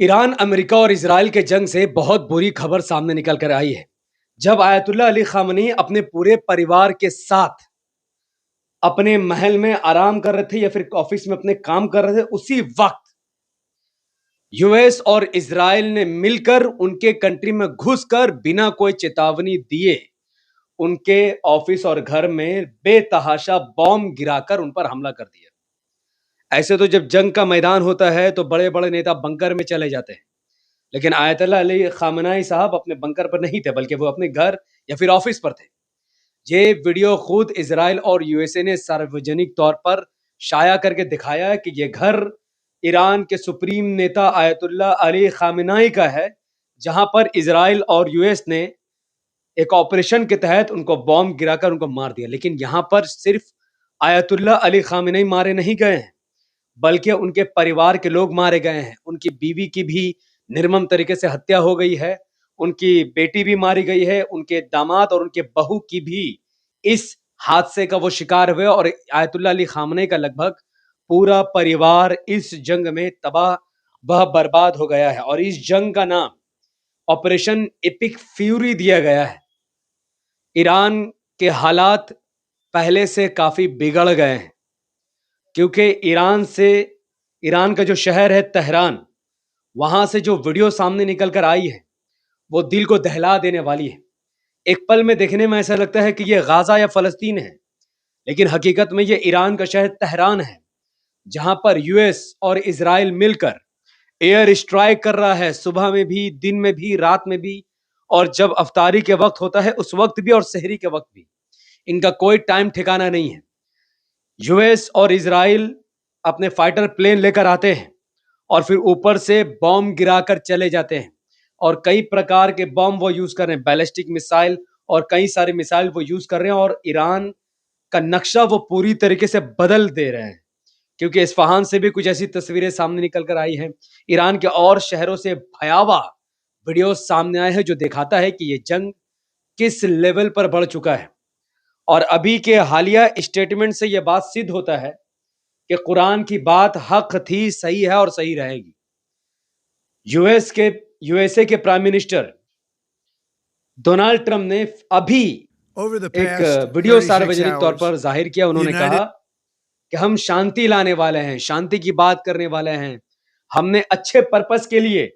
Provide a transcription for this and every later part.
Iran, America और Israel के जंग से बहुत बुरी खबर सामने निकल कर आई है। जब आयतुल्लाह अली खामनी अपने पूरे परिवार के साथ अपने महल में आराम कर रहे थे या फिर ऑफिस में अपने काम कर रहे थे, उसी वक्त यूएस और इजराइल ने मिलकर उनके कंट्री में घुसकर बिना कोई चेतावनी दिए उनके ऑफिस और घर में बेतहाशा बॉम्ब गिराकर उन पर हमला कर दिया। ऐसे तो जब जंग का मैदान होता है तो बड़े बड़े नेता बंकर में चले जाते हैं, लेकिन आयतुल्लाह अली खामनाई साहब अपने बंकर पर नहीं थे, बल्कि वो अपने घर या फिर ऑफिस पर थे। ये वीडियो खुद इजराइल और यूएसए ने सार्वजनिक तौर पर शाया करके दिखाया है कि ये घर ईरान के सुप्रीम नेता आयतुल्लाह अली खामनाई का है, जहां पर इजराइल और यूएस ने एक ऑपरेशन के तहत उनको बॉम्ब गिराकर उनको मार दिया। लेकिन यहां पर सिर्फ आयतुल्लाह अली खामनाई मारे नहीं गए हैं, बल्कि उनके परिवार के लोग मारे गए हैं। उनकी बीवी की भी निर्मम तरीके से हत्या हो गई है, उनकी बेटी भी मारी गई है, उनके दामाद और उनके बहू की भी इस हादसे का वो शिकार हुए और आयतुल्लाह अली खामने का लगभग पूरा परिवार इस जंग में तबाह वह बर्बाद हो गया है। और इस जंग का नाम ऑपरेशन एपिक फ्यूरी दिया गया है। ईरान के हालात पहले से काफी बिगड़ गए हैं, क्योंकि ईरान का जो शहर है तेहरान, वहां से जो वीडियो सामने निकल कर आई है वो दिल को दहला देने वाली है। एक पल में देखने में ऐसा लगता है कि ये गाजा या फलस्तीन है, लेकिन हकीकत में ये ईरान का शहर तेहरान है, जहां पर यूएस और इजराइल मिलकर एयर स्ट्राइक कर रहा है, सुबह में भी, दिन में भी, रात में भी, और जब अफ्तारी के वक्त होता है उस वक्त भी, और सहरी के वक्त भी। इनका कोई टाइम ठिकाना नहीं है। यूएस और इजराइल अपने फाइटर प्लेन लेकर आते हैं और फिर ऊपर से बॉम्ब गिराकर चले जाते हैं, और कई प्रकार के बॉम्ब वो यूज कर रहे हैं, बैलिस्टिक मिसाइल और कई सारे मिसाइल वो यूज कर रहे हैं, और ईरान का नक्शा वो पूरी तरीके से बदल दे रहे हैं। क्योंकि इस्फहान से भी कुछ ऐसी तस्वीरें सामने निकल कर आई हैं। ईरान के और शहरों से भयावह वीडियो सामने आए हैं, जो दिखाता है कि ये जंग किस लेवल पर बढ़ चुका है। और अभी के हालिया स्टेटमेंट से यह बात सिद्ध होता है कि कुरान की बात हक थी, सही है और सही रहेगी। यूएसए के प्राइम मिनिस्टर डोनाल्ड ट्रंप ने अभी एक वीडियो सार्वजनिक तौर पर जाहिर किया। उन्होंने कहा कि हम शांति लाने वाले हैं, शांति की बात करने वाले हैं। हमने अच्छे पर्पस के लिए,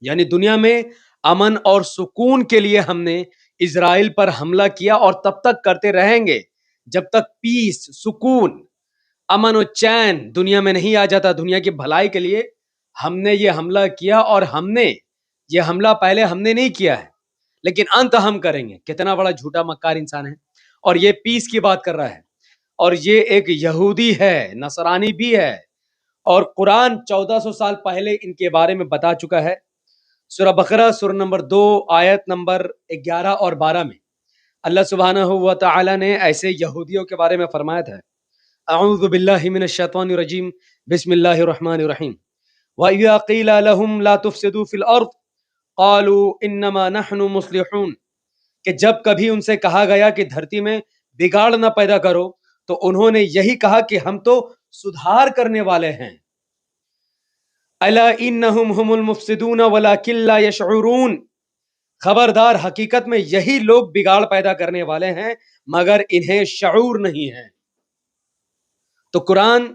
यानी दुनिया में अमन और सुकून के लिए हमने इजराइल पर हमला किया, और तब तक करते रहेंगे जब तक पीस, सुकून, अमन और चैन दुनिया में नहीं आ जाता। दुनिया की भलाई के लिए हमने ये हमला किया, और हमने ये हमला पहले हमने नहीं किया है, लेकिन अंत हम करेंगे। कितना बड़ा झूठा मक्कार इंसान है। और ये पीस की बात कर रहा है, और ये एक यहूदी है, नसरानी भी है, और कुरान 1400 साल पहले इनके बारे में बता चुका है। सूरह बकरा सूरह नंबर 2 आयत नंबर 11 और 12 में अल्लाह सुब्हानहू व तआला ने ऐसे यहूदियों के बारे में फरमाया था, अऊज़ु बिल्लाहि मिनश शैतानिर रजीम, बिस्मिल्लाहिर रहमानिर रहीम, व इज़ा क़ीला लहुम ला तुफ़सिदू फ़िल अर्ज़ क़ालू इन्नमा नहनु मुस्लिहून, कि जब कभी उनसे कहा गया कि धरती में बिगाड़ न पैदा करो, तो उन्होंने यही कहा कि हम तो सुधार करने वाले हैं। अला इन्नहुम हुमुल मुफ़सिदून वलाकिन ला यशऊरून, खबरदार, हकीकत में यही लोग बिगाड़ पैदा करने वाले हैं, मगर इन्हें शऊर नहीं है। तो कुरान,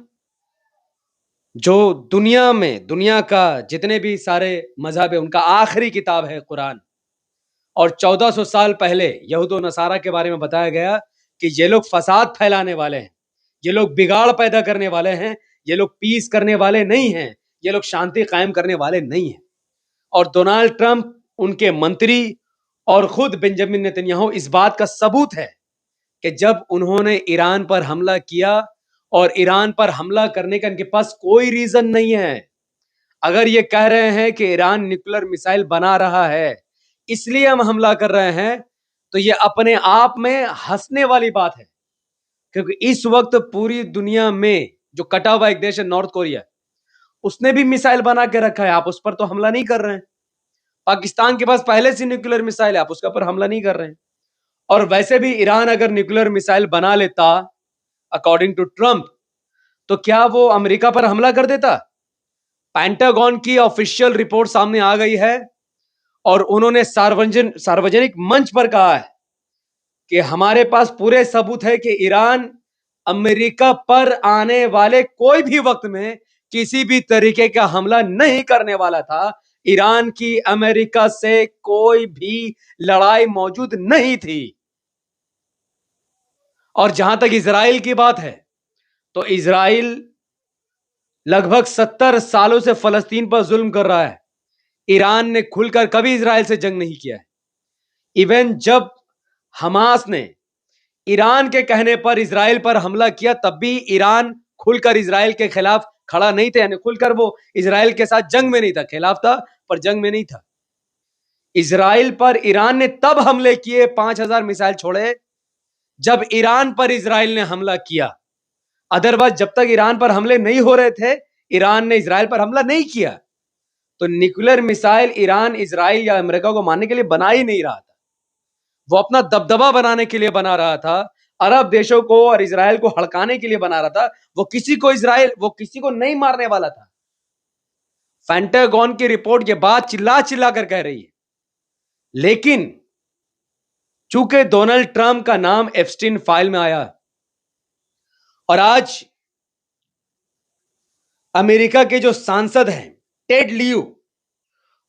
जो दुनिया का जितने भी सारे मजहब है, उनका आखिरी किताब है कुरान। और 1400 साल पहले यहूद और नसारा के बारे में बताया गया कि ये लोग फसाद फैलाने वाले हैं, ये लोग बिगाड़ पैदा करने वाले हैं, ये लोग पीस करने वाले नहीं हैं, ये लोग शांति कायम करने वाले नहीं हैं। और डोनाल्ड ट्रंप, उनके मंत्री और खुद बेंजामिन नेतन्याहू इस बात का सबूत है कि जब उन्होंने ईरान पर हमला किया, और ईरान पर हमला करने का इनके पास कोई रीजन नहीं है। अगर ये कह रहे हैं कि ईरान न्यूक्लियर मिसाइल बना रहा है इसलिए हम हमला कर रहे हैं, तो ये अपने आप में हंसने वाली बात है। क्योंकि इस वक्त पूरी दुनिया में जो कटा हुआ एक देश है नॉर्थ कोरिया, उसने भी मिसाइल बना के रखा है, आप उस पर तो हमला नहीं कर रहे हैं। पाकिस्तान के पास पहले से न्यूक्लियर मिसाइल है, आप उसका पर हमला नहीं कर रहे हैं। और वैसे भी ईरान अगर न्यूक्लियर मिसाइल बना लेता अकॉर्डिंग टू ट्रंप, तो क्या वो अमेरिका पर हमला कर देता? पेंटागन की ऑफिशियल रिपोर्ट सामने आ गई है और उन्होंने सार्वजनिक मंच पर कहा है कि हमारे पास पूरे सबूत है कि ईरान अमेरिका पर आने वाले कोई भी वक्त में किसी भी तरीके का हमला नहीं करने वाला था। ईरान की अमेरिका से कोई भी लड़ाई मौजूद नहीं थी। और जहां तक इजराइल की बात है, तो इजराइल लगभग 70 सालों से फलस्तीन पर जुल्म कर रहा है। ईरान ने खुलकर कभी इजराइल से जंग नहीं किया है। इवन जब हमास ने ईरान के कहने पर इजराइल पर हमला किया, तब भी ईरान खुलकर इजराइल के खिलाफ खड़ा नहीं था। यानी खुलकर वो इजराइल के साथ जंग में नहीं था, खिलाफ था पर जंग में नहीं था। इजराइल पर ईरान ने तब हमले किए, 5,000 मिसाइल छोड़े, जब ईरान पर इजराइल ने हमला किया। अदरवाइज जब तक ईरान पर हमले नहीं हो रहे थे, ईरान ने इजराइल पर हमला नहीं किया। तो न्यूक्लियर मिसाइल ईरान इजराइल या अमेरिका को मारने के लिए बना ही नहीं रहा था, वो अपना दबदबा बनाने के लिए बना रहा था। अरब देशों को और इजराइल को हड़काने के लिए बना रहा था। वो किसी को नहीं मारने वाला था। पेंटागन की रिपोर्ट के बाद चिल्ला चिल्ला कर कह रही है। लेकिन चूंकि डोनाल्ड ट्रंप का नाम एप्स्टीन फाइल में आया और आज अमेरिका के जो सांसद हैं टेड लियो,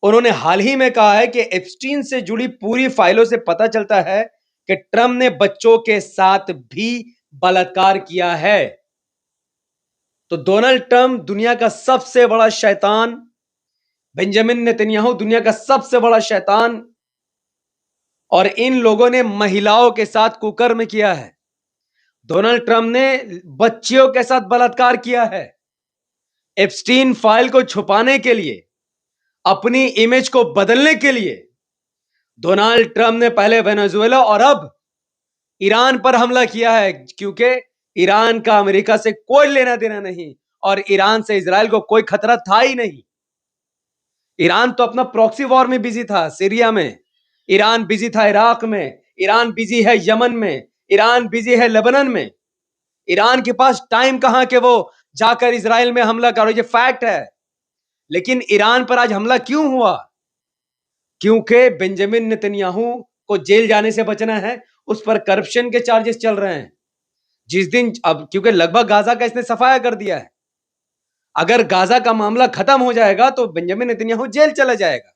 उन्होंने हाल ही में कहा है कि एप्स्टीन से जुड़ी पूरी फाइलों से पता चलता है कि ट्रंप ने बच्चों के साथ भी बलात्कार किया है। तो डोनाल्ड ट्रंप दुनिया का सबसे बड़ा शैतान, बेंजामिन नेतन्याहू दुनिया का सबसे बड़ा शैतान, और इन लोगों ने महिलाओं के साथ कुकर्म किया है। डोनाल्ड ट्रंप ने बच्चियों के साथ बलात्कार किया है। एप्स्टीन फाइल को छुपाने के लिए, अपनी इमेज को बदलने के लिए डोनाल्ड ट्रंप ने पहले वेनेजुएला और अब ईरान पर हमला किया है, क्योंकि ईरान का अमेरिका से कोई लेना देना नहीं और ईरान से इजराइल को कोई खतरा था ही नहीं। ईरान तो अपना प्रॉक्सी वॉर में बिजी था, सीरिया में। ईरान बिजी था इराक में। ईरान बिजी है यमन में। ईरान बिजी है लेबनान में। ईरान के पास टाइम कहां कि वो जाकर इजराइल में हमला करो, ये फैक्ट है। लेकिन ईरान पर आज हमला क्यों हुआ? क्योंकि बेंजामिन नेतन्याहू को जेल जाने से बचना है। उस पर करप्शन के चार्जेस चल रहे हैं। जिस दिन अब क्योंकि लगभग गाजा का इसने सफाया कर दिया है, अगर गाजा का मामला खत्म हो जाएगा तो बेंजामिन नेतन्याहू जेल चला जाएगा।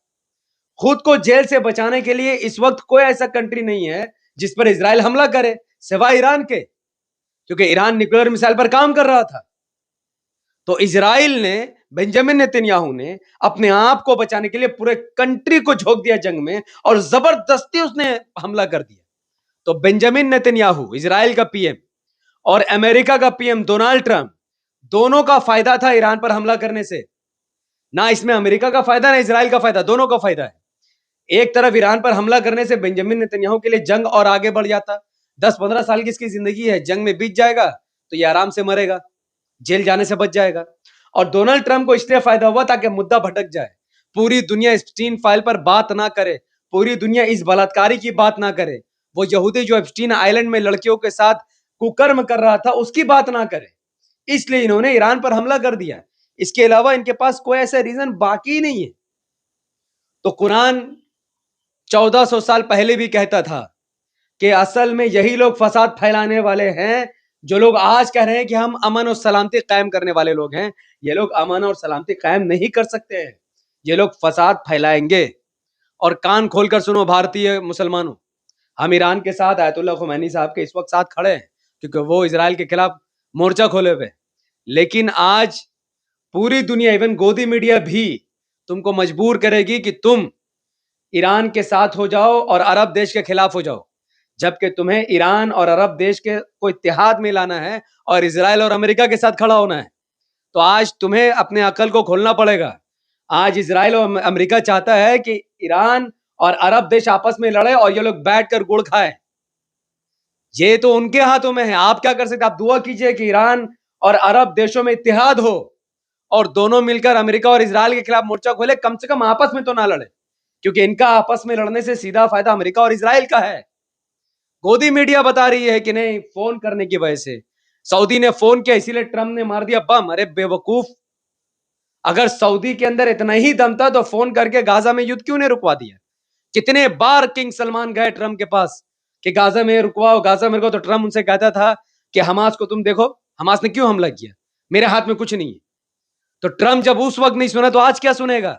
खुद को जेल से बचाने के लिए इस वक्त कोई ऐसा कंट्री नहीं है जिस पर इजराइल हमला करे, सिवाय ईरान के, क्योंकि ईरान न्यूक्लियर मिसाइल पर काम कर रहा था। तो इजराइल ने, बेंजामिन नेतन्याहू ने अपने आप को बचाने के लिए पूरे कंट्री को झोंक दिया जंग में और जबरदस्ती उसने हमला कर दिया। तो बेंजामिन नेतन्याहू इजराइल का पीएम और अमेरिका का पीएम डोनाल्ड ट्रंप, दोनों का फायदा था ईरान पर हमला करने से। ना इसमें अमेरिका का फायदा ना इजराइल का फायदा, दोनों का फायदा है। एक तरफ ईरान पर हमला करने से बेंजामिन नेतन्याहू के लिए जंग और आगे बढ़ जाता। 10-15 साल की इसकी जिंदगी है, जंग में बीत जाएगा तो ये आराम से मरेगा, जेल जाने से बच जाएगा। और डोनाल्ड ट्रंप को इसलिए फायदा हुआ ताकि मुद्दा भटक जाए, पूरी दुनिया एप्स्टीन फाइल पर बात ना करे, पूरी दुनिया इस बलात्कारी की बात ना करे, वो यहूदी जो एप्स्टीन आइलैंड में लड़कियों के साथ कुकर्म कर रहा था उसकी बात ना करे। इसलिए इन्होंने ईरान पर हमला कर दिया। इसके अलावा इनके पास कोई ऐसा रीजन बाकी नहीं है। तो कुरान 1400 साल पहले भी कहता था कि असल में यही लोग फसाद फैलाने वाले हैं। जो लोग आज कह रहे हैं कि हम अमन और सलामती कायम करने वाले लोग हैं, ये लोग अमन और सलामती कायम नहीं कर सकते हैं। ये लोग फसाद फैलाएंगे। और कान खोलकर सुनो भारतीय मुसलमानों, हम ईरान के साथ आयतुल्लाह खुमैनी साहब के इस वक्त साथ खड़े हैं, क्योंकि वो इजराइल के खिलाफ मोर्चा खोले हुए। लेकिन आज पूरी दुनिया, इवन गोदी मीडिया भी तुमको मजबूर करेगी कि तुम ईरान के साथ हो जाओ और अरब देश के खिलाफ हो जाओ, जबकि तुम्हें ईरान और अरब देश के को इत्तेहाद में लाना है और इजराइल और अमेरिका के साथ खड़ा होना है। तो आज तुम्हें अपने अकल को खोलना पड़ेगा। आज इजराइल और अमेरिका चाहता है कि ईरान और अरब देश आपस में लड़े और ये लोग बैठकर गुड़ खाए। ये तो उनके हाथों में है। आप क्या कर सकते? आप दुआ कीजिए कि ईरान और अरब देशों में इत्तेहाद हो और दोनों मिलकर अमेरिका और इजराइल के खिलाफ मोर्चा खोले। कम से कम आपस में तो ना लड़े, क्योंकि इनका आपस में लड़ने से सीधा फायदा अमेरिका और इजराइल का है। गोदी मीडिया बता रही है कि नहीं, फोन करने की वजह से सऊदी ने फोन किया इसीलिए ट्रंप ने मार दिया बम। अरे बेवकूफ, अगर सऊदी के अंदर इतना ही दम था तो फोन करके गाजा में युद्ध क्यों नहीं रुकवा दिया? कितने बार किंग सलमान गए ट्रम्प के पास कि गाजा में रुकवाओ, गाजा में रुको, तो ट्रम्प उनसे कहता था कि हमास को तुम देखो, हमास ने क्यों हमला किया, मेरे हाथ में कुछ नहीं है। तो ट्रम्प जब उस वक्त नहीं सुना तो आज क्या सुनेगा?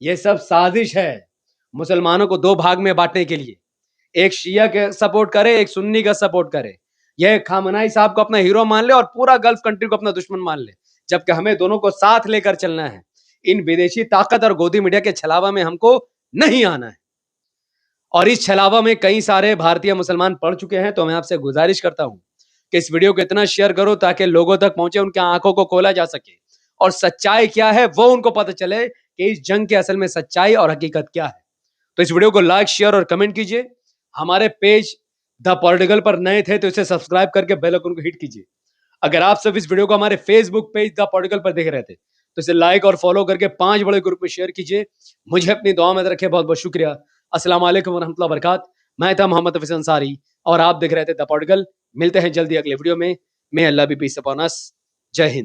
ये सब साजिश है मुसलमानों को दो भाग में बांटने के लिए, एक शिया के सपोर्ट करे, एक सुन्नी का सपोर्ट करे। यह खामनाई साहब को अपना हीरो मान ले और पूरा गल्फ कंट्री को अपना दुश्मन मान ले, जबकि हमें दोनों को साथ लेकर चलना है। इन विदेशी ताकत और गोदी मीडिया के छलावा में हमको नहीं आना है। और इस छलावा में कई सारे भारतीय मुसलमान पढ़ चुके हैं, तो मैं आपसे गुजारिश करता हूं कि इस वीडियो को इतना शेयर करो ताकि लोगों तक पहुंचे, उनकी आंखों को खोला जा सके और सच्चाई क्या है वो उनको पता चले कि इस जंग के असल में सच्चाई और हकीकत क्या है। तो इस वीडियो को लाइक, शेयर और कमेंट कीजिए। हमारे पेज द पॉलिटिकल पर नए थे तो इसे सब्सक्राइब करके बेल आइकन को हिट कीजिए। अगर आप सब इस वीडियो को हमारे फेसबुक पेज द पॉलिटिकल पर देख रहे थे तो इसे लाइक और फॉलो करके 5 बड़े ग्रुप में शेयर कीजिए। मुझे अपनी दुआ में रखे। बहुत बहुत शुक्रिया। अस्सलाम वालेकुम वरहमतुल्लाहि वबरकातुहू। मैं था मोहम्मद हफीज अंसारी और आप देख रहे थे द पॉलिटिकल। मिलते हैं जल्दी अगले वीडियो में। मे अल्लाह बी पीस अपॉन अस। जय हिंद।